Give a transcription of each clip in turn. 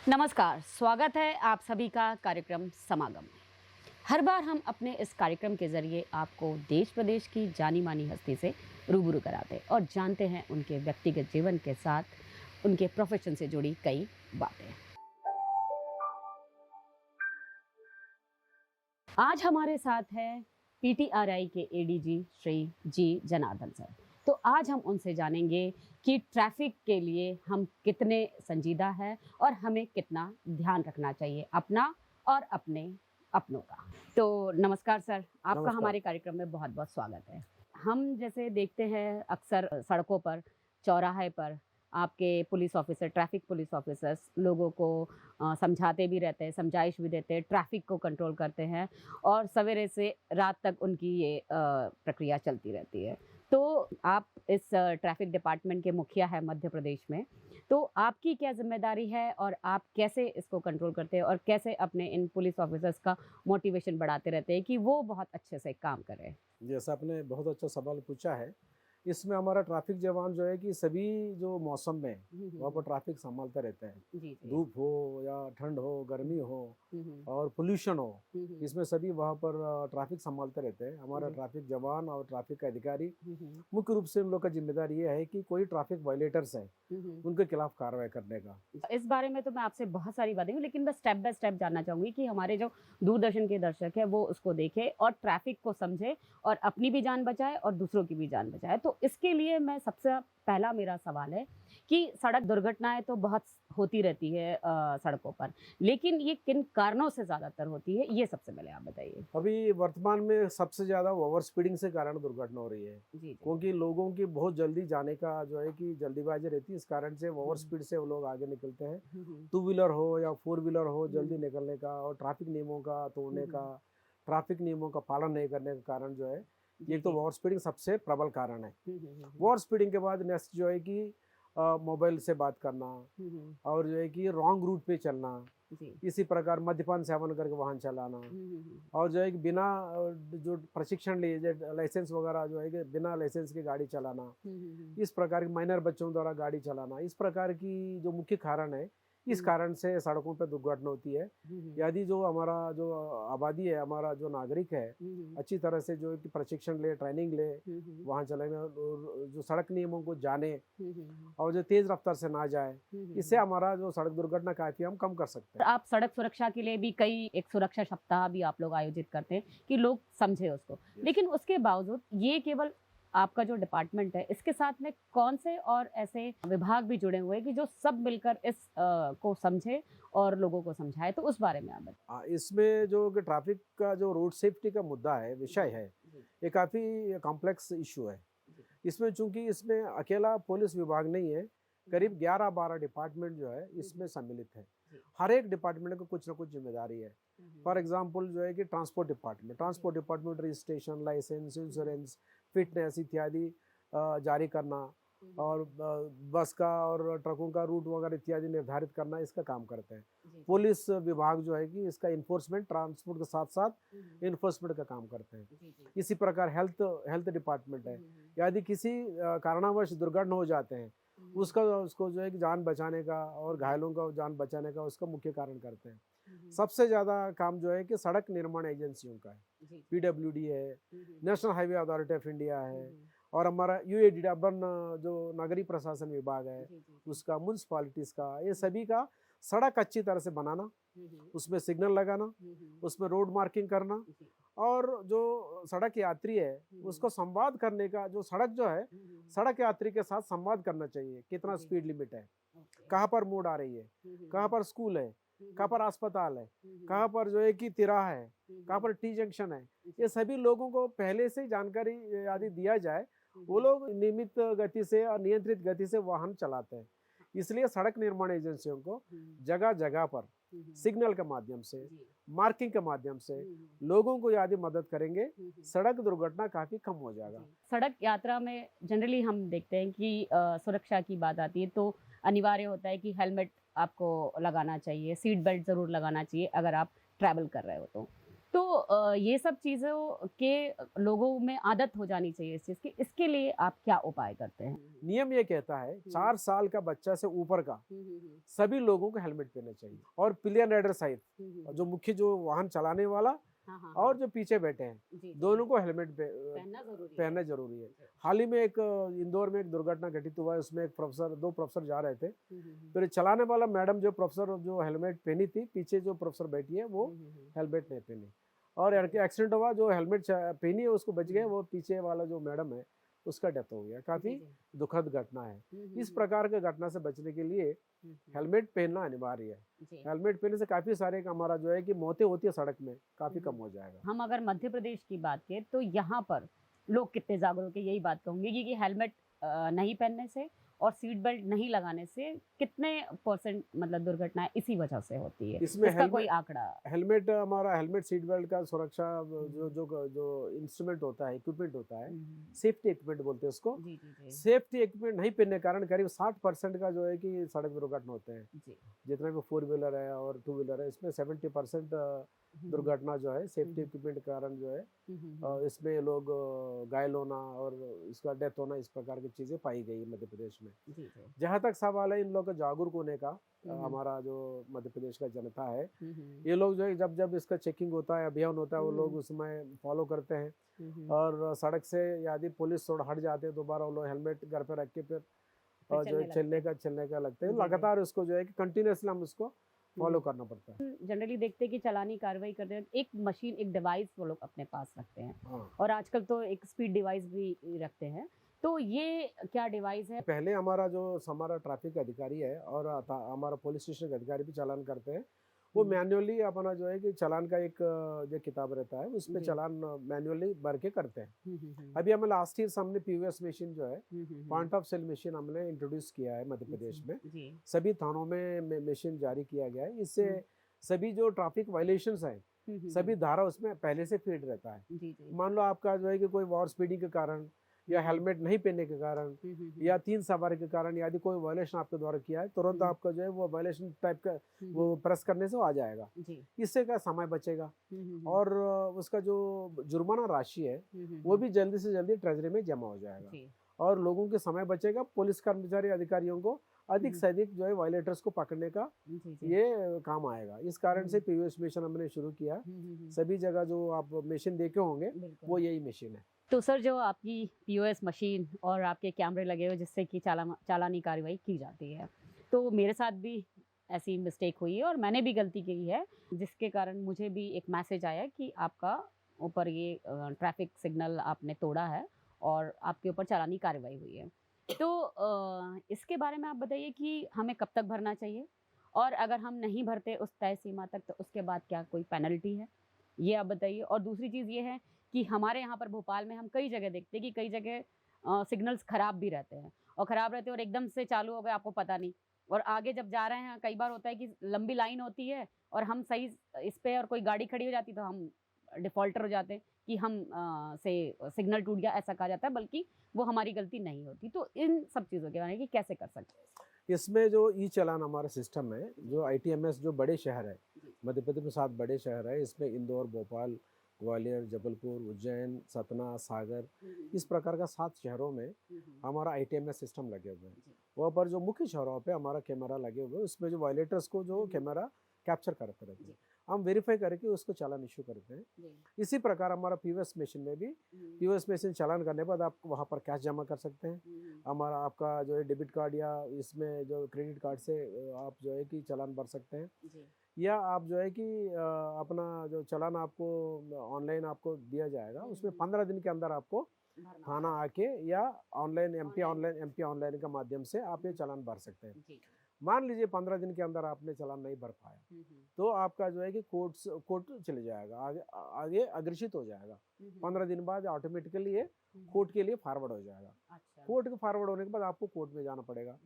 नमस्कार, स्वागत है आप सभी का कार्यक्रम समागम में। हर बार हम अपने इस कार्यक्रम के जरिए आपको देश प्रदेश की जानी मानी हस्ती से रूबरू कराते और जानते हैं उनके व्यक्तिगत जीवन के साथ उनके प्रोफेशन से जुड़ी कई बातें। आज हमारे साथ है पीटीआरआई के एडीजी श्री जी जनार्दन सर। तो आज हम उनसे जानेंगे कि ट्रैफिक के लिए हम कितने संजीदा हैं और हमें कितना ध्यान रखना चाहिए अपना और अपनों का। तो नमस्कार सर, आपका नमस्कार। हमारे कार्यक्रम में बहुत बहुत स्वागत है। हम जैसे देखते हैं अक्सर सड़कों पर, चौराहे पर आपके police officer, traffic police officers लोगों को समझाते भी रहते हैं, समझाइश भी देते हैं, ट्रैफिक को कंट्रोल करते हैं और सवेरे से रात तक उनकी ये प्रक्रिया चलती रहती है। तो आप इस ट्रैफिक डिपार्टमेंट के मुखिया हैं मध्य प्रदेश में, तो आपकी क्या जिम्मेदारी है और आप कैसे इसको कंट्रोल करते हैं और कैसे अपने इन पुलिस ऑफिसर्स का मोटिवेशन बढ़ाते रहते हैं कि वो बहुत अच्छे से काम करें? जैसा आपने बहुत अच्छा सवाल पूछा है, इसमें हमारा ट्रैफिक जवान जो है कि सभी जो मौसम में वहाँ पर ट्रैफिक संभालते रहते हैं। जी जी। धूप हो या ठंड हो, गर्मी हो हम्म, और पोल्यूशन हो, हम्म, इसमें सभी वहाँ पर ट्रैफिक संभालते रहते हैं। हमारा ट्रैफिक जवान और ट्रैफिक अधिकारी मुख्य रूप से उन लोग का जिम्मेदारी ये है कि कोई ट्रैफिक वायलेटर्स है उनके खिलाफ कार्रवाई करने का। इस बारे में तो मैं आपसे बहुत सारी बातें हूँ, लेकिन मैं स्टेप बाय स्टेप जानना चाहूंगी कि हमारे जो दूरदर्शन के दर्शक है वो उसको देखे और ट्रैफिक को समझे और अपनी भी जान बचाए और दूसरों की भी जान बचाए। तो इसके लिए मैं सबसे पहला मेरा सवाल है कि सड़क दुर्घटनाएं तो बहुत होती रहती है सड़कों पर, लेकिन ये किन कारणों से ज्यादातर होती है, ये सबसे पहले आप बताइए। अभी वर्तमान में सबसे ज़्यादा ओवर स्पीडिंग से कारण दुर्घटना हो रही है, जी जी। क्योंकि लोगों की बहुत जल्दी जाने का जो है कि जल्दीबाजी रहती है। इस कारण से ओवर स्पीड से वो लोग आगे निकलते हैं। टू व्हीलर हो या फोर व्हीलर हो, जल्दी निकलने का और ट्रैफिक नियमों का तोड़ने का, ट्रैफिक नियमों का पालन नहीं करने का कारण जो है, ये तो ओवर स्पीडिंग सबसे प्रबल कारण है। ओवर स्पीडिंग के बाद नेक्स्ट जो है कि मोबाइल से बात करना और जो है कि रॉन्ग रूट पे चलना, इसी प्रकार मद्यपान सेवन करके वाहन चलाना और जो है कि बिना जो प्रशिक्षण लिए लाइसेंस वगैरह जो है कि बिना लाइसेंस की गाड़ी चलाना, इस प्रकार की माइनर बच्चों द्वारा गाड़ी चलाना, इस प्रकार की जो मुख्य कारण है, इस कारण से सड़कों पर दुर्घटना होती है। यदि जो हमारा जो आबादी है, हमारा जो नागरिक है, अच्छी तरह से जो है कि प्रशिक्षण ले, ट्रेनिंग ले, वाहन चलाने और जो सड़क नियमों को जाने और जो तेज रफ्तार से ना जाए, इससे हमारा जो सड़क दुर्घटना काफी हम कम कर सकते हैं। आप सड़क सुरक्षा के लिए भी कई एक सुरक्षा सप्ताह भी आप लोग आयोजित करते हैं कि लोग समझे उसको, लेकिन उसके बावजूद ये केवल आपका जो डिपार्टमेंट है इसके साथ में कौन से और ऐसे विभाग भी जुड़े हुए हैं कि जो सब मिलकर इस को समझे और लोगों को समझाए, तो उस बारे में आप बताइए। इसमें जो कि ट्रैफिक का जो रोड सेफ्टी का मुद्दा है, विषय है, ये काफ़ी कॉम्प्लेक्स इशू है। इसमें चूंकि इसमें अकेला पुलिस विभाग नहीं है, करीब 11-12 डिपार्टमेंट जो है इसमें सम्मिलित है। हर एक डिपार्टमेंट को कुछ ना कुछ जिम्मेदारी है। फॉर एग्जांपल जो है कि transport department registration, licence, insurance, fitness इत्यादि जारी करना और बस का और ट्रकों का रूट वगैरह इत्यादि निर्धारित करना, इसका काम करते हैं। पुलिस विभाग जो है कि इसका इन्फोर्समेंट, ट्रांसपोर्ट के साथ साथ इन्फोर्समेंट का काम करते हैं। इसी प्रकार हेल्थ डिपार्टमेंट है। यदि किसी कारणवश दुर्घटना हो जाते हैं, उसको जो है कि जान बचाने का और घायलों का जान बचाने का उसका मुख्य कारण करते हैं। सबसे ज़्यादा काम जो है कि सड़क निर्माण एजेंसियों का है। पीडब्ल्यूडी है, national highway authority of India है और हमारा यूएडी अर्बन जो नागरिक प्रशासन विभाग है उसका, म्यूनसिपालिटीज़ का, ये सभी का सड़क अच्छी तरह से बनाना, उसमें सिग्नल लगाना, उसमें रोड मार्किंग करना और जो सड़क यात्री है उसको संवाद करने का, जो सड़क जो है सड़क यात्री के साथ संवाद करना चाहिए, कितना स्पीड लिमिट है, कहाँ पर मोड़ आ रही है, कहाँ पर स्कूल है, कहाँ पर अस्पताल है, कहाँ पर जो है कि तिराहा है, कहाँ पर टी जंक्शन है। ये सभी लोगों को पहले से जानकारी यदि दिया जाए, वो लोग नियमित गति से और नियंत्रित गति से वाहन चलाते हैं। इसलिए सड़क निर्माण एजेंसियों को जगह जगह पर सिग्नल के माध्यम से, मार्किंग के माध्यम से लोगों को यदि मदद करेंगे, सड़क दुर्घटना काफी कम हो जाएगा। सड़क यात्रा में जनरली हम देखते हैं कि सुरक्षा की बात आती है तो अनिवार्य होता है कि हेलमेट आपको लगाना चाहिए, सीट बेल्ट जरूर लगाना चाहिए अगर आप ट्रैवल कर रहे हो तो। तो ये सब चीज़ों के लोगों में आदत हो जानी चाहिए इस चीज़ की, इसके लिए आप क्या उपाय करते हैं? नियम ये कहता है 4 साल का बच्चा से ऊपर का सभी लोगों को हेलमेट पहनना चाहिए और पिलियन राइडर सहित जो मुख्य जो वाहन चलाने वाला हाँ, हाँ, और जो पीछे बैठे हैं जी, जी, दोनों को हेलमेट पहनना ज़रूरी है। जरूरी है। हाल ही में एक इंदौर में एक दुर्घटना घटित हुआ है, उसमें एक प्रोफेसर 2 प्रोफेसर जा रहे थे, फिर चलाने वाला मैडम जो प्रोफेसर जो हेलमेट पहनी थी, पीछे जो प्रोफेसर बैठी है वो हेलमेट नहीं पहनी और एक्सीडेंट हुआ, जो हेलमेट पहनी है उसको बच गए, वो पीछे वाला जो मैडम है उसका डेथ हो गया। काफी दुखद घटना है। इस प्रकार के घटना से बचने के लिए हेलमेट पहनना अनिवार्य है। हेलमेट पहनने से काफी सारे हमारा जो है कि मौतें होती है सड़क में, काफी कम हो जाएगा। हम अगर मध्य प्रदेश की बात करें तो यहाँ पर लोग कितने जागरूक है, यही बात कहूंगी कि हेलमेट नहीं पहनने से और सीट बेल्ट नहीं लगाने से कितने परसेंट मतलब दुर्घटनाएं इसी वजह से होती है, इसमें इसका कोई आंकड़ा? हेलमेट हमारा हेलमेट सीट बेल्ट का सुरक्षा जो जो जो इंस्ट्रूमेंट होता है, इक्विपमेंट होता है, सेफ्टी इक्विपमेंट बोलते हैं उसको। जी जी जी सेफ्टी इक्विपमेंट नहीं पहनने के कारण करीब 60% का जो है कि सड़क दुर्घटना होते हैं। जी। जितना भी 4 व्हीलर है और 2 व्हीलर है, इसमें 70% दुर्घटना जो है सेफ्टी इक्विपमेंट के कारण जो है इसमें लोग घायल होना और इसका डेथ होना, इस प्रकार की चीजें पाई गई मध्य प्रदेश में। जी जी। जहाँ तक सवाल है इन लोगों का जागरूक होने का, हमारा जो मध्य प्रदेश का जनता है, ये लोग जो है जब जब इसका चेकिंग होता है, अभियान होता है, वो लोग उसमें फॉलो करते हैं और सड़क से यदि पुलिस थोड़ा हट जाते हैं दोबारा वो लोग हेलमेट घर पे रख के फिर जो है चलने का लगते हैं। लगातार उसको जो है कि कंटिन्यूसली हम उसको फॉलो करना पड़ता है। जनरली देखते हैं कि चालानी कार्रवाई करते हैं, एक मशीन, एक डिवाइस वो लोग अपने पास रखते हैं। हाँ। और आजकल तो एक स्पीड डिवाइस भी रखते हैं, तो ये क्या डिवाइस है? पहले हमारा ट्रैफिक अधिकारी है और हमारा पुलिस स्टेशन के अधिकारी भी चालान करते हैं, वो मैन्युअली अपना जो है कि चालान का एक जो किताब रहता है उसमें चालान मैन्युअली भर के करते हैं। अभी हमें लास्ट ईयर हमने पीओएस मशीन जो है, पॉइंट ऑफ सेल मशीन हमने इंट्रोड्यूस किया है मध्य प्रदेश में। सभी थानों में मशीन जारी किया गया है। इससे सभी जो ट्रैफिक वायलेशंस हैं सभी धारा उसमें पहले से फीड रहता है। मान लो आपका जो है कि कोई ओवर स्पीडिंग के कारण या हेलमेट नहीं पहनने के कारण या 3 सवारी के कारण यदि कोई वायलेशन आपके द्वारा किया है, तुरंत आपका जो है वो वायलेशन टाइप का वो प्रेस करने से वो आ जाएगा। इससे क्या समय बचेगा और उसका जो जुर्माना राशि है वो भी जल्दी से जल्दी ट्रेजरी में जमा हो जाएगा और लोगों के समय बचेगा। पुलिस कर्मचारी अधिकारियों को अधिक से अधिक जो है वायलेटर्स को पकड़ने का ये काम आएगा। इस कारण से पीओएस मशीन हमने शुरू किया। सभी जगह जो आप मशीन देखे होंगे वो यही मशीन है। तो सर, जो आपकी पीओएस मशीन और आपके कैमरे लगे हुए जिससे कि चालानी कार्रवाई की जाती है, तो मेरे साथ भी ऐसी मिस्टेक हुई है और मैंने भी गलती की है, जिसके कारण मुझे भी एक मैसेज आया कि आपका ऊपर ये ट्रैफिक सिग्नल आपने तोड़ा है और आपके ऊपर चालानी कार्रवाई हुई है। तो इसके बारे में आप बताइए कि हमें कब तक भरना चाहिए और अगर हम नहीं भरते उस तय सीमा तक तो उसके बाद क्या कोई पेनल्टी है, ये आप बताइए। और दूसरी चीज़ ये है कि हमारे यहाँ पर भोपाल में हम कई जगह देखते हैं कि कई जगह सिग्नल्स ख़राब भी रहते हैं और ख़राब रहते हैं और एकदम से चालू हो गए, आपको पता नहीं, और आगे जब जा रहे हैं कई बार होता है कि लंबी लाइन होती है और हम सही इस पे और कोई गाड़ी खड़ी हो जाती है तो हम डिफ़ॉल्टर हो जाते हैं कि हम से सिग्नल टूट गया ऐसा कहा जाता है, बल्कि वो हमारी गलती नहीं होती। तो इन सब चीज़ों के बारे में कि कैसे कर सकते हैं? इसमें जो ई चालान हमारा सिस्टम है, जो आईटीएमएस जो बड़े शहर है मध्य प्रदेश में 7 बड़े शहर है, इसमें इंदौर, भोपाल, ग्वालियर, जबलपुर, उज्जैन, सतना, सागर, इस प्रकार का 7 शहरों में हमारा आईटीएमएस सिस्टम लगे हुए हैं। वहाँ पर जो मुख्य शहरों पे हमारा कैमरा लगे हुए हैं, उसमें जो वायलेटर्स को जो कैमरा कैप्चर करते रहते हैं, हम वेरीफाई करके उसको चालान इशू करते हैं। इसी प्रकार हमारा पीओएस मशीन में भी पीओएस मशीन चालान करने के बाद आप वहाँ पर कैश जमा कर सकते हैं। हमारा आपका जो है डेबिट कार्ड या इसमें जो क्रेडिट कार्ड से आप जो है कि चालान भर सकते हैं, या आप जो है कि अपना जो चालान आपको ऑनलाइन आपको दिया जाएगा, उसमें 15 दिन के अंदर आपको थाना आके या ऑनलाइन एमपी ऑनलाइन का माध्यम से आप ये चालान भर सकते हैं। मान लीजिए 15 दिन के अंदर आपने चालान नहीं भर पाया तो आपका जो है कि कोर्ट चले जाएगा, आगे अग्रेसित हो जाएगा। 15 दिन बाद ऑटोमेटिकली ये कोर्ट के लिए फॉरवर्ड हो जाएगा। कोर्ट के फॉरवर्ड होने के बाद आपको कोर्ट में जाना पड़ेगा।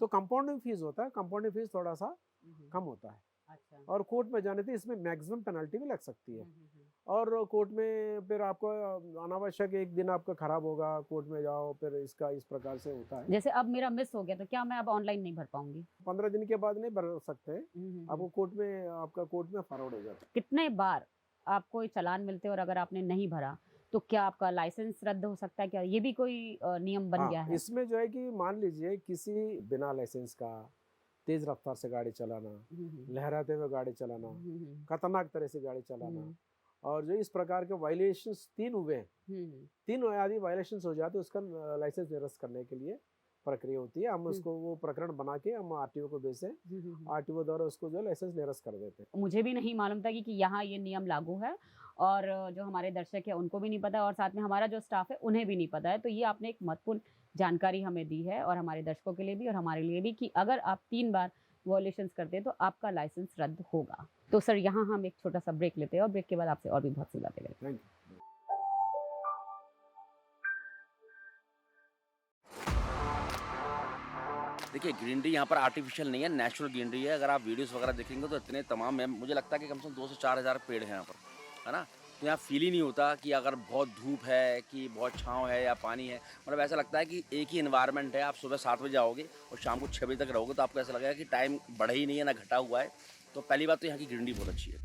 तो कंपाउंडिंग फीस होता है, कंपाउंडिंग फीस थोड़ा सा कम होता है और कोर्ट में जाने से इसमें मैक्सिमम पेनल्टी भी लग सकती है। और कोर्ट में फिर आपको अनावश्यक एक दिन आपका खराब होगा, कोर्ट में जाओ, फिर इसका इस प्रकार से होता है। जैसे अब मेरा मिस हो गया तो क्या मैं अब ऑनलाइन नहीं भर पाऊंगी? 15 दिन के बाद नहीं भर सकते, आपको कोर्ट में फॉरवर्ड हो जाता है। कितने बार आपको ये चालान मिलते हैं और अगर आपने नहीं भरा, तो क्या आपका लाइसेंस रद्द हो सकता है क्या? ये भी कोई नियम बन गया हाँ, है? इसमें जो है कि मान लीजिए किसी बिना लाइसेंस का तेज रफ्तार से गाड़ी चलाना, हुँ, हुँ। लहराते हुए गाड़ी चलाना, हुँ, हुँ। खतरनाक तरह से गाड़ी चलाना हुँ, और जो इस प्रकार के वायलेशंस 3 हुए हैं, हुँ, 3 यदि वायलेशंस हो जाते, उसका लाइसेंस निरस्त करने के लिए प्रक्रिया होती है। हम हुँ, उसको वो प्रकरण बना के हम आरटीओ को भेजते हैं। हुँ, हुँ, हुँ। आरटीओ द्वारा उसको जो है लाइसेंस निरस्त कर देते हैं। मुझे भी नहीं मालूम था कि यहाँ ये नियम लागू है और जो हमारे दर्शक हैं उनको भी नहीं पता और साथ में हमारा जो स्टाफ है उन्हें भी नहीं पता है। तो ये आपने एक महत्वपूर्ण जानकारी हमें दी है और हमारे दर्शकों के लिए भी और हमारे लिए भी कि अगर आप 3 बार वॉयलेशंस करते हैं तो आपका लाइसेंस रद्द होगा। तो सर यहाँ हम एक छोटा-सा ब्रेक लेते हैं और ब्रेक के बाद आपसे और भी बहुत सी बातें करेंगे। Thank you. देखिए ग्रीनरी यहाँ पर आर्टिफिशियल नहीं है, नेचुरल ग्रीनरी है। अगर आप वीडियोस वगैरह देखेंगे तो इतने तमाम है, मुझे लगता है कि कम से कम 2 से 4 हज़ार पेड़ हैं यहाँ पर, है ना? तो यहाँ फील ही नहीं होता कि अगर बहुत धूप है कि बहुत छाँव है या पानी है। मतलब ऐसा लगता है कि एक ही एनवायरनमेंट है। आप सुबह 7 बजे आओगे और शाम को 6 बजे तक रहोगे तो आपको ऐसा लगेगा कि टाइम बढ़ा ही नहीं है ना घटा हुआ है। तो पहली बात तो यहाँ की ग्रीनरी बहुत अच्छी है।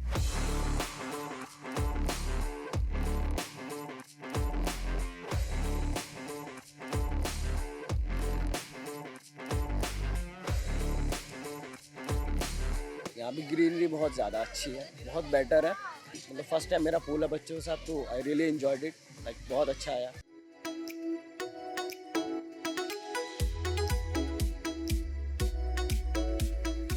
यहाँ भी ग्रीनरी बहुत ज़्यादा अच्छी है, बहुत बेटर है। मतलब फर्स्ट टाइम मेरा पूल है बच्चों के साथ, तो I really enjoyed it, like बहुत अच्छा आया।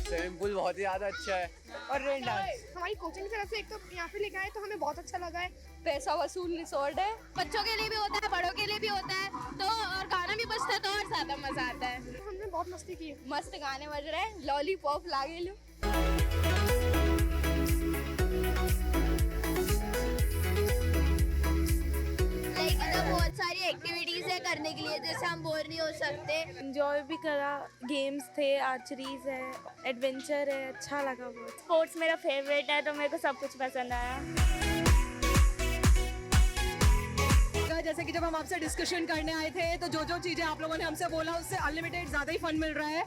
स्विमिंग पूल बहुत ही ज़्यादा अच्छा है और रेन डांस। हमारी कोचिंग की तरफ से एक तो यहाँ पे लेके आए तो हमें बहुत अच्छा लगा है। पैसा वसूल रिसोर्ट है, बच्चों के लिए भी होता है, बड़ों के लिए भी होता है, तो और गाना भी बजता है तो और ज्यादा मजा आता है। तो हमने बहुत मस्ती की। मस्त गाने बज रहे हैं, लॉलीपॉप लागे लो। लाइक इधर बहुत सारी एक्टिविटीज है करने के लिए, जैसे हम बोर नहीं हो सकते। एंजॉय भी करा, गेम्स थे, आर्चरीज है, एडवेंचर है, अच्छा लगा बहुत। स्पोर्ट्स मेरा फेवरेट है तो मेरे को सब कुछ पसंद आया। जैसे कि जब हम आपसे डिस्कशन करने आए थे तो जो चीजें आप लोगों ने हमसे बोला उससे अनलिमिटेड ज्यादा ही फन मिल रहा है।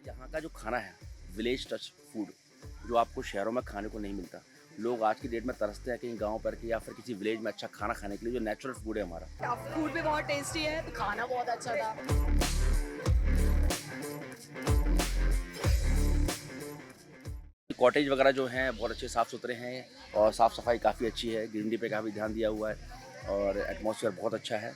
यहाँ का जो खाना है विलेज टच फूड, जो आपको शहरों में खाने को नहीं मिलता। लोग आज की डेट में तरसते हैं कहीं गांव पर के या फिर किसी विलेज में अच्छा खाना खाने के लिए, जो नेचुरल फूड है हमारा। फूड भी बहुत टेस्टी है, खाना बहुत अच्छा था। कॉटेज वगैरह जो हैं बहुत अच्छे साफ़ सुथरे हैं और साफ़ सफाई काफ़ी अच्छी है। ग्रीनरी पे काफ़ी ध्यान दिया हुआ है और एटमॉस्फेयर बहुत अच्छा है।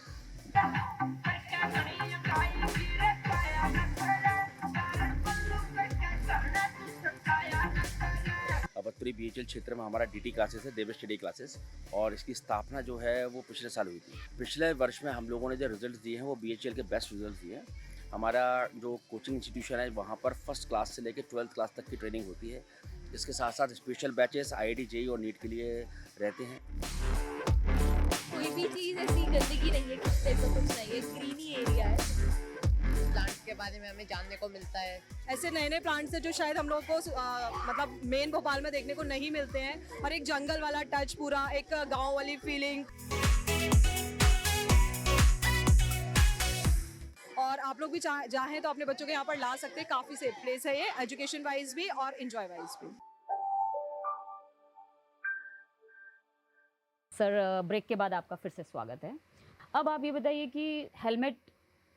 अबतपुरी बीएचएल क्षेत्र में हमारा डीटी क्लासेस है, देवेश स्टडी क्लासेस, और इसकी स्थापना जो है वो पिछले साल हुई थी। पिछले वर्ष में हम लोगों ने जो रिजल्ट दिए हैं वो बीएचएल के बेस्ट रिजल्ट दिए हैं। हमारा जो कोचिंग इंस्टीट्यूशन है वहाँ पर फर्स्ट क्लास से लेकर 12th क्लास तक की ट्रेनिंग होती है। इसके साथ साथ स्पेशल बैचेस आईआईटी जेईई और नीट के लिए रहते हैं। कोई भी चीज ऐसी गंदगी नहीं है, किस टाइप का कुछ नहीं है, ग्रीनी एरिया है। प्लांट्स के बारे में हमें जानने को मिलता है। ऐसे नए नए प्लांट्स है जो शायद हम लोग को मतलब मेन भोपाल में देखने को नहीं मिलते हैं, और एक जंगल वाला टच, पूरा एक गांव वाली फीलिंग। और आप लोग भी चाहें तो अपने बच्चों के यहाँ पर ला सकते हैं। काफ़ी सेफ प्लेस है ये, एजुकेशन वाइज भी और एंजॉय वाइज भी। सर ब्रेक के बाद आपका फिर से स्वागत है। अब आप ये बताइए कि हेलमेट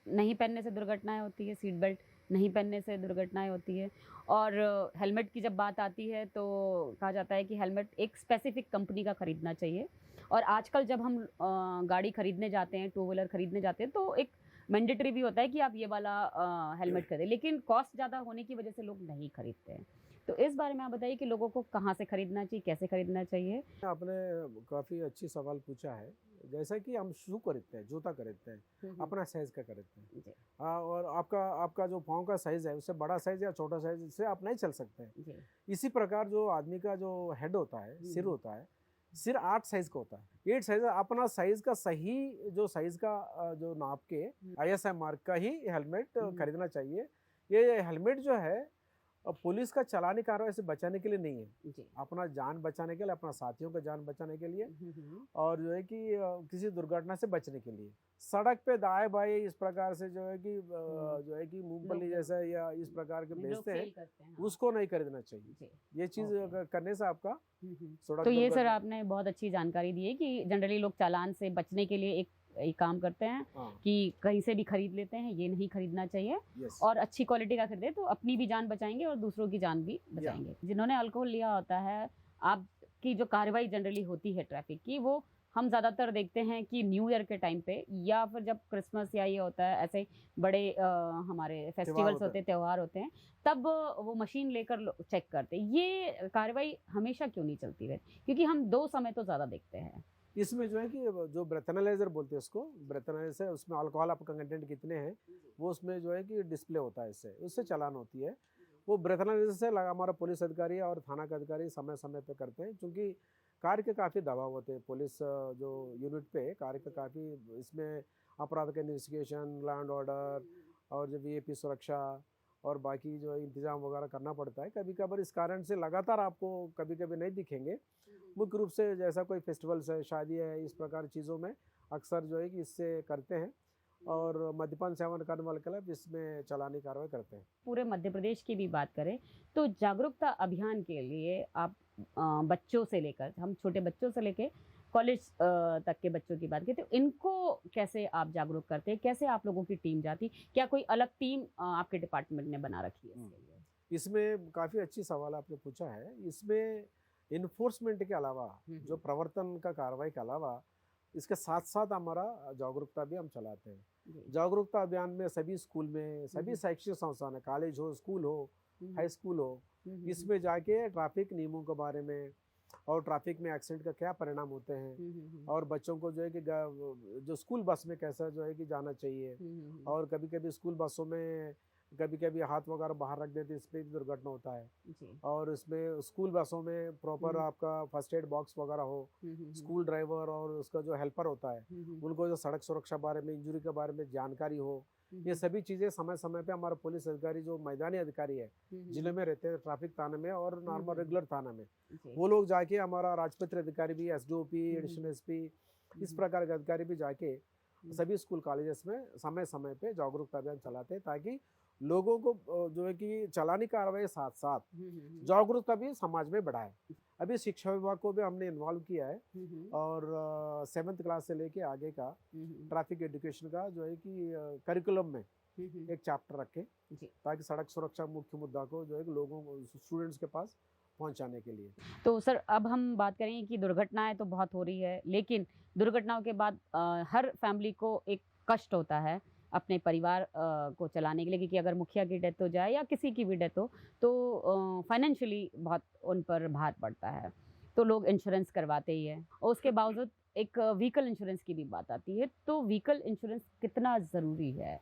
नहीं पहनने से दुर्घटनाएं होती है, सीट बेल्ट नहीं पहनने से दुर्घटनाएं होती है, और हेलमेट की जब बात आती है तो कहा जाता है कि हेलमेट एक स्पेसिफिक कंपनी का ख़रीदना चाहिए। और आजकल जब हम गाड़ी ख़रीदने जाते हैं, टू व्हीलर ख़रीदने जाते हैं, तो एक मैंडेटरी भी होता है कि आप ये वाला हेलमेट खरीदें, लेकिन कॉस्ट ज़्यादा होने की वजह से लोग नहीं खरीदते हैं। तो इस बारे में आप बताइए कि लोगों को कहाँ से खरीदना चाहिए, कैसे खरीदना चाहिए? आपने काफ़ी अच्छी सवाल पूछा है। जैसा कि हम शू खरीदते हैं, जूता खरीदते हैं, अपना साइज़ का खरीदते हैं। जी, और आपका जो पाँव का साइज़ है उससे बड़ा साइज़ या छोटा साइज़ से आप नहीं चल सकते हैं। जी। इसी प्रकार जो आदमी का जो हेड होता है, सिर होता है, सिर 8 साइज़ का होता है। 8 साइज़ अपना साइज़ का सही जो साइज़ का जो नाप के आईएसआई मार्क का ही हेलमेट खरीदना चाहिए। ये हेलमेट जो है अब पुलिस का चलानी कार्रवाई से बचाने के लिए नहीं है, जी। अपना जान बचाने के लिए, अपना साथियों का जान बचाने के लिए, हम्म। और जो है कि किसी दुर्घटना से बचने के लिए। सड़क पे दाएं बाएं इस प्रकार से जो है कि जो है कि मूंगफली लोग- जैसा या इस प्रकार के लोग बेचते हैं, फेल करते हैं, हाँ। उसको नहीं खरीदना चाहिए। जी। ये चीज ओके। करने से आपका सड़क तो ये सर दुर्घटना- आपने बहुत अच्छी जानकारी दी है कि जनरली लोग चालान से बचने के लिए एक काम करते हैं हाँ, कि कहीं से भी खरीद लेते हैं, ये नहीं खरीदना चाहिए, यस, और अच्छी क्वालिटी का खरीदे तो अपनी भी जान बचाएंगे और दूसरों की जान भी बचाएंगे। जिन्होंने अल्कोहल लिया होता है, आपकी जो कार्रवाई जनरली होती है ट्रैफिक की, वो हम ज़्यादातर देखते हैं कि न्यू ईयर के टाइम पे या फिर जब क्रिसमस या ये होता है, ऐसे बड़े हमारे फेस्टिवल्स होते होते हैं, त्यौहार होते हैं, तब वो मशीन लेकर चेक करते हैं। ये कार्रवाई हमेशा क्यों नहीं चलती रहती? क्योंकि हम 2 समय तो ज़्यादा देखते हैं। इसमें जो है कि जो ब्रेथ एनालाइजर बोलते हैं उसको, ब्रेथ एनालाइजर, उसमें अल्कोहल आपका कंटेंट कितने हैं वो उसमें जो है कि डिस्प्ले होता है, इससे उससे चालान होती है। वो ब्रेथ एनालाइजर से हमारा पुलिस अधिकारी और थाना के अधिकारी समय समय पे करते हैं, क्योंकि कार्य के काफ़ी दबाव होते हैं पुलिस जो यूनिट पे, कार्य के काफ़ी इसमें अपराध का इन्वेस्टिगेशन, लॉ एंड ऑर्डर और जो वीआईपी सुरक्षा और बाकी जो इंतजाम वगैरह करना पड़ता है। कभी कभार इस कारण से लगातार आपको कभी कभी नहीं दिखेंगे। मुख्य रूप से जैसा कोई फेस्टिवल्स है, शादी है, इस प्रकार चीज़ों में अक्सर जो है कि इससे करते हैं, और मद्यपान सेवन करने वाले खिलाफ इसमें चालानी कार्रवाई करते हैं। पूरे मध्य प्रदेश की भी बात करें तो जागरूकता अभियान के लिए आप बच्चों से लेकर, हम छोटे बच्चों से लेकर कॉलेज तक के बच्चों की बात करें तो इनको कैसे आप जागरूक करते हैं? कैसे आप लोगों की टीम जाती? क्या कोई अलग टीम आपके डिपार्टमेंट ने बना रखी है इसके लिए? इसमें काफ़ी अच्छी सवाल आपने पूछा है। इसमें इन्फोर्समेंट के अलावा, जो प्रवर्तन का कार्रवाई के अलावा, इसके साथ साथ हमारा जागरूकता भी हम चलाते हैं। जी। जागरूकता अभियान में सभी स्कूल में, सभी शैक्षिक संस्थान है, कॉलेज हो, स्कूल हो, हाई स्कूल हो, इसमें जाके ट्रैफिक नियमों के बारे में और ट्रैफिक में एक्सीडेंट का क्या परिणाम होते हैं, और बच्चों को जो है कि जो स्कूल बस में कैसा जो है कि जाना चाहिए, और कभी कभी स्कूल बसों में कभी कभी हाथ वगैरह बाहर रख देते, इस पर भी दुर्घटना होता है। जी। और इसमें स्कूल बसों में प्रॉपर आपका फर्स्ट एड बॉक्स वगैरह हो, स्कूल ड्राइवर और उसका जो हेल्पर होता है उनको जो सड़क सुरक्षा बारे में, इंजरी के बारे में जानकारी हो, ये सभी चीज़ें समय समय पे हमारा पुलिस अधिकारी जो मैदानी अधिकारी है, जिले में रहते हैं, ट्रैफिक थाने में और नॉर्मल रेगुलर थाना में, वो लोग जाके, हमारा राजपत्र अधिकारी भी, एसडीओपी, एडिशनल एसपी, इस प्रकार के अधिकारी भी जाके सभी स्कूल कॉलेजेस में समय समय पे जागरूकता अभियान चलाते हैं, ताकि लोगों को जो है कि चालानी कार्रवाई साथ साथ जागरूकता भी समाज में बढ़ाए। अभी शिक्षा विभाग को भी हमने इन्वॉल्व किया है, और 7th क्लास से लेके आगे का ट्रैफिक एजुकेशन का जो है कि करिकुलम में एक चैप्टर रखें, ताकि सड़क सुरक्षा मुख्य मुद्दा को जो है कि लोगों को, स्टूडेंट्स के पास पहुंचाने के लिए। तो सर अब हम बात करेंगे कि दुर्घटनाएं तो बहुत हो रही है, लेकिन दुर्घटनाओं के बाद हर फैमिली को एक कष्ट होता है अपने परिवार को चलाने के लिए, क्योंकि अगर मुखिया की डेथ हो जाए या किसी की भी डेथ हो तो फाइनेंशियली बहुत उन पर भार पड़ता है, तो लोग इंश्योरेंस करवाते ही है, और उसके बावजूद एक व्हीकल इंश्योरेंस की भी बात आती है। तो व्हीकल इंश्योरेंस कितना ज़रूरी है?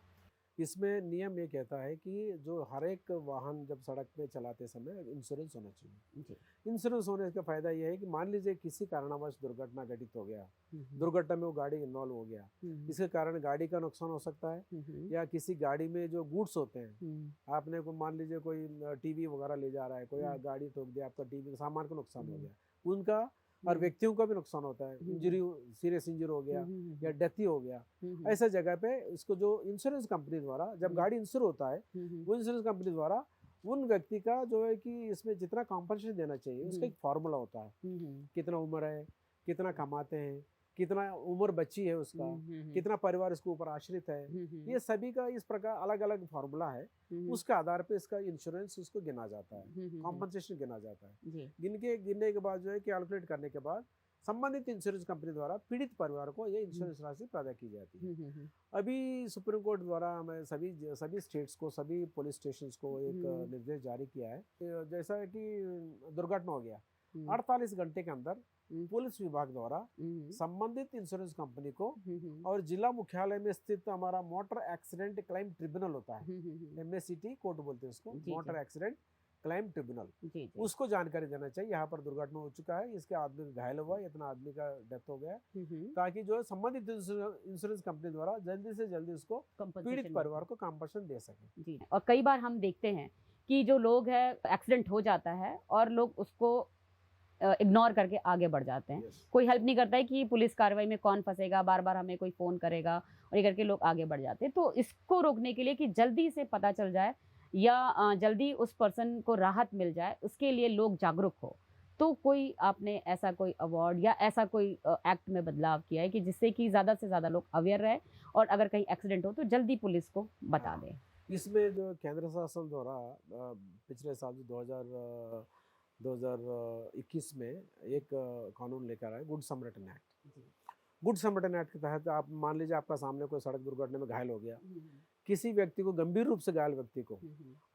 इसमें नियम ये कहता है कि जो हर एक वाहन जब सड़क पे चलाते समय इंश्योरेंस होना चाहिए। जी। इंश्योरेंस होने का फायदा ये है कि मान लीजिए किसी कारणवश दुर्घटना घटित हो गया, दुर्घटना में वो गाड़ी इन्वॉल्व हो गया, इसके कारण गाड़ी का नुकसान हो सकता है, या किसी गाड़ी में जो गुड्स होते हैं, आपने को मान लीजिए कोई टीवी वगैरह ले जा रहा है, कोई गाड़ी ठोक दिया, आपका टीवी सामान का नुकसान हो गया, उनका और व्यक्तियों का भी नुकसान होता है, इंजरी, सीरियस इंजरी हो गया या डेथ ही हो गया, ऐसा जगह पे इसको जो इंश्योरेंस कंपनी द्वारा, जब गाड़ी इंश्योर होता है, वो इंश्योरेंस कंपनी द्वारा उन व्यक्ति का जो है कि इसमें जितना कॉम्पनसेशन देना चाहिए, उसका एक फार्मूला होता है, कितना उम्र है, कितना कमाते हैं, कितना उम्र बच्ची है उसका, कितना परिवार इसके ऊपर आश्रित है, ये सभी का इस प्रकार अलग अलग फार्मूला है, उसके आधार पे इसका इंश्योरेंस उसको गिना जाता है, कॉम्पनसेशन गिना जाता है। गिनने के बाद जो है कैलकुलेट करने के बाद संबंधित इंश्योरेंस कंपनी द्वारा पीड़ित परिवार को ये इंश्योरेंस राशि प्रदान की जाती है। अभी सुप्रीम कोर्ट द्वारा हमें सभी स्टेट्स को, सभी पुलिस स्टेशन को एक निर्देश जारी किया है, जैसा कि दुर्घटना हो गया 48 घंटे के अंदर पुलिस विभाग द्वारा संबंधित इंश्योरेंस कंपनी को और जिला मुख्यालय में स्थित हमारा मोटर एक्सीडेंट क्लेम ट्रिब्यूनल होता है, MACT कोर्ट बोलते हैं उसको, मोटर एक्सीडेंट क्लेम ट्रिब्यूनल, उसको जानकारी देना चाहिए यहाँ पर दुर्घटना हो चुका है, इसके आदमी घायल हुआ, इतना आदमी का डेथ हो गया, ताकि जो है संबंधित इंश्योरेंस कंपनी द्वारा जल्दी से जल्दी उसको पीड़ित परिवार को कॉम्पनसेशन दे सके। जी। और कई बार हम देखते हैं कि जो लोग हैं एक्सीडेंट हो जाता है और लोग उसको इग्नोर करके आगे बढ़ जाते हैं। Yes. कोई हेल्प नहीं करता है कि पुलिस कार्रवाई में कौन फंसेगा, बार-बार हमें कोई फ़ोन करेगा और ये करके लोग आगे बढ़ जाते हैं। तो इसको रोकने के लिए कि जल्दी से पता चल जाए या जल्दी उस पर्सन को राहत मिल जाए, उसके लिए लोग जागरूक हो। तो कोई आपने ऐसा कोई अवार्ड या ऐसा कोई एक्ट में बदलाव किया है कि जिससे कि ज़्यादा से ज़्यादा लोग अवेयर रहे और अगर कहीं एक्सीडेंट हो तो जल्दी पुलिस को बता दें? इसमें जो केंद्र शासन द्वारा पिछले साल जो 2021 में एक कानून लेकर आए, good Samaritan act. Good Samaritan act के तहत आप मान लीजिए आपका सामने कोई सड़क दुर्घटना में घायल हो गया, किसी व्यक्ति को गंभीर रूप से घायल व्यक्ति को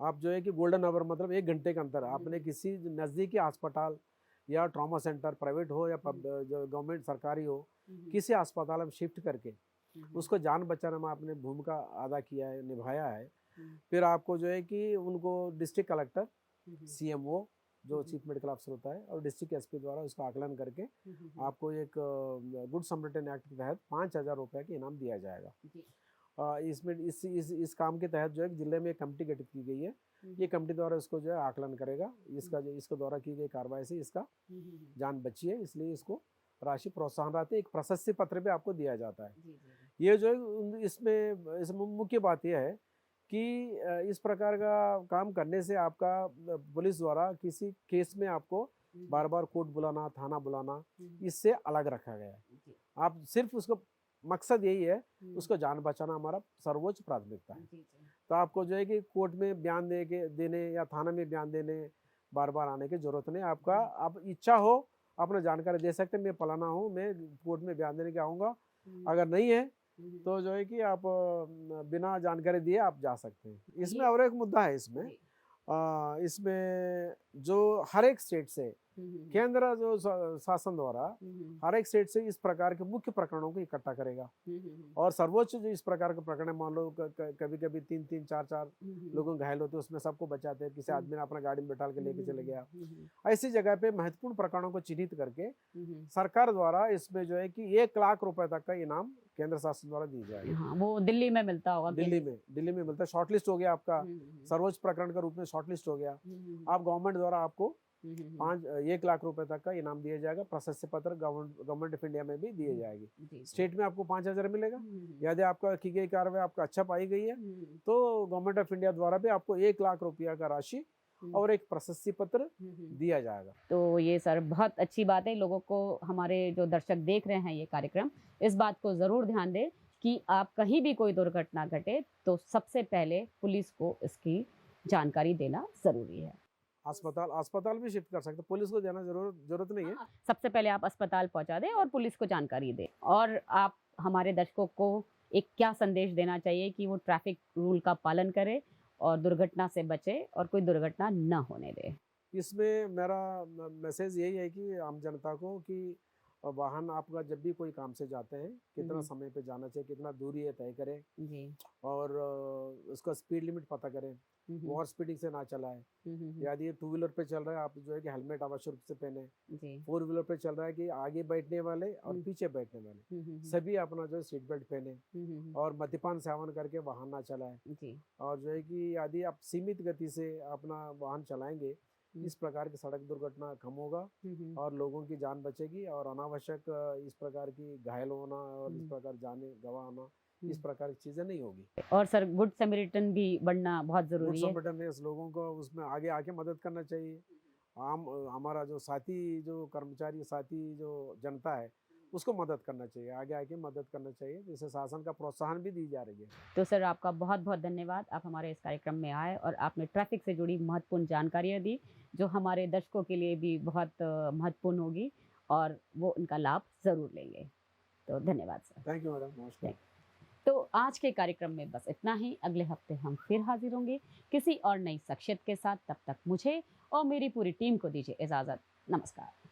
आप जो है कि गोल्डन आवर मतलब 1 घंटे के अंदर आपने किसी नज़दीकी अस्पताल या ट्रॉमा सेंटर प्राइवेट हो या जो गवर्नमेंट सरकारी हो, किसी अस्पताल में शिफ्ट करके उसको जान बचाने में आपने भूमिका अदा किया है, निभाया है। फिर आपको जो है कि उनको डिस्ट्रिक्ट कलेक्टर, CMO जो चीफ मेडिकल ऑफिसर होता है और डिस्ट्रिक्ट SP द्वारा उसका आकलन करके आपको एक गुड समरिटन एक्ट के तहत 5,000 रुपये का इनाम दिया जाएगा। इसमें इस काम के तहत जो है जिले में एक कमेटी गठित की गई है। ये कमेटी द्वारा इसको जो है आकलन करेगा, इसको द्वारा की गई कार्रवाई से इसका जान बची है, इसलिए इसको राशि प्रोत्साहन राशि एक प्रशस्ति पत्र भी आपको दिया जाता है। ये जो है इसमें मुख्य बात यह है कि इस प्रकार का काम करने से आपका पुलिस द्वारा किसी केस में आपको बार बार कोर्ट बुलाना, थाना बुलाना, इससे अलग रखा गया है। आप सिर्फ उसको मकसद यही है, उसको जान बचाना हमारा सर्वोच्च प्राथमिकता है। तो आपको जो है कि कोर्ट में बयान देने या थाना में बयान देने बार बार आने की जरूरत नहीं। आप इच्छा हो अपना जानकारी दे सकते हैं, मैं फलाना हूँ, मैं कोर्ट में बयान देने के आऊँगा। अगर नहीं है तो जो है कि आप बिना जानकारी दिए आप जा सकते हैं। इसमें और एक मुद्दा है इसमें जो हर एक स्टेट से केंद्र जो शासन द्वारा हर एक स्टेट से इस प्रकार के मुख्य प्रकरणों को इकट्ठा करेगा और सर्वोच्च जो इस प्रकार के प्रकरण, मान लो कभी कभी 3-3, 4-4 लोगों घायल होते हैं, उसमें सबको बचाते हैं। किसी आदमी ने अपना गाड़ी में बैठा के लेके चले गया, ऐसी जगह पे महत्वपूर्ण प्रकरणों को चिन्हित करके सरकार द्वारा इसमें जो है कि 1 लाख रुपए तक का इनाम केंद्र शासन द्वारा दी जाएगी। हाँ, वो दिल्ली में मिलता होगा। दिल्ली में मिलता है। शॉर्टलिस्ट हो गया आपका, सर्वोच्च प्रकरण के रूप में शॉर्टलिस्ट हो गया, आप गवर्नमेंट द्वारा आपको 1 लाख रुपए तक का इनाम दिया जाएगा। प्रशस्ति पत्र गवर्नमेंट ऑफ इंडिया में भी दिए जाएगी। स्टेट में आपको 5,000 मिलेगा। यदि आपका की गई कार्रवाई आपका अच्छा पाई गई है तो गवर्नमेंट ऑफ इंडिया द्वारा भी आपको 1 लाख रुपया का राशि और एक प्रशस्ति पत्र दिया जाएगा। तो ये सर बहुत अच्छी बात है। लोगों को, हमारे जो दर्शक देख रहे हैं ये कार्यक्रम, इस बात को ज़रूर ध्यान दें कि आप कहीं भी कोई दुर्घटना घटे तो सबसे पहले पुलिस को इसकी जानकारी देना ज़रूरी है। अस्पताल भी शिफ्ट कर सकते, पुलिस को देना जरूरत नहीं है। सबसे पहले आप अस्पताल पहुंचा दें और पुलिस को जानकारी दें। और आप हमारे दर्शकों को एक क्या संदेश देना चाहिए कि वो ट्रैफिक रूल का पालन करे और दुर्घटना से बचे और कोई दुर्घटना न होने दे? इसमें मेरा मैसेज यही है कि आम जनता को कि वाहन आपका जब भी कोई काम से जाते हैं, कितना समय पे जाना चाहिए, कितना दूरी है तय करें जी। और उसका स्पीड लिमिट पता करें, ओवर स्पीडिंग से ना चलाएं। यदि 2 व्हीलर पे चल रहा है आप जो है कि हेलमेट अवश्य रूप से पहने। 4 व्हीलर पे चल रहा है कि आगे बैठने वाले और पीछे बैठने वाले सभी अपना जो है सीट बेल्ट पहने और मद्यपान सेवन करके वाहन ना चलाएं। और जो है कि यदि आप सीमित गति से अपना वाहन चलाएंगे, इस प्रकार की सड़क दुर्घटना कम होगा और लोगों की जान बचेगी और अनावश्यक इस प्रकार की घायल होना और इस प्रकार जाने गंवाना, इस प्रकार की चीजें नहीं होगी। और सर गुड समरिटन भी बनना बहुत जरूरी है। गुड समरिटन लोगों को उसमें आगे आके मदद करना चाहिए। हमारा जो साथी, जो कर्मचारी, साथी जो जनता है, उसको मदद करना चाहिए, आगे आके मदद करना चाहिए, जिससे शासन का प्रोत्साहन भी दी जा रही है। तो सर आपका बहुत बहुत धन्यवाद, आप हमारे इस कार्यक्रम में आए और आपने ट्रैफिक से जुड़ी महत्वपूर्ण जानकारियाँ दी जो हमारे दर्शकों के लिए भी बहुत महत्वपूर्ण होगी और वो उनका लाभ ज़रूर लेंगे। तो धन्यवाद सर। थैंक यू मैडम, नमस्कार। तो आज के कार्यक्रम में बस इतना ही। अगले हफ्ते हम फिर हाजिर होंगे किसी और नई शख्सियत के साथ। तब तक मुझे और मेरी पूरी टीम को दीजिए इजाज़त। नमस्कार।